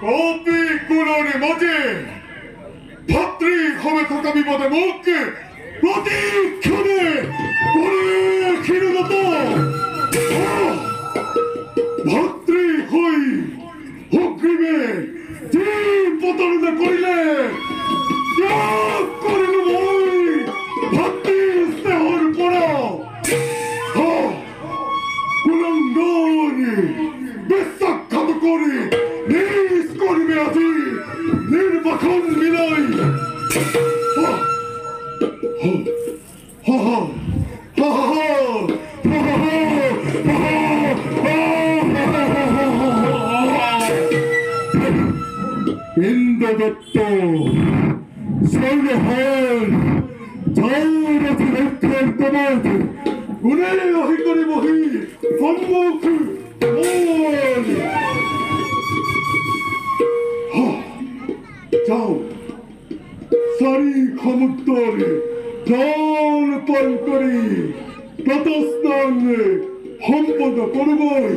copy কুলনি মাঝে ভাতৃ হবে থাকা বিপদে মুখকে প্রতিক্ষণে ক্ষীণত ভাতৃ হই অগ্রিমে দিন প্রতারণা করিলে ত্যাগ করিল মই ভাতৃ স্নেহর পড়া কুলঙ্গনি বিশ্বাঘাত করে নিজ করিবে আজি নির্বাচন মিলাই ইন্দ্রদত্ত সৈন্যহল জয়রথী রক্ষার কমাত গুণে রহি করে বহি সম্মুখ যাও সারি ক্ষমুত্তরে জল পান করি প্রতস্থান সম্পদ করবই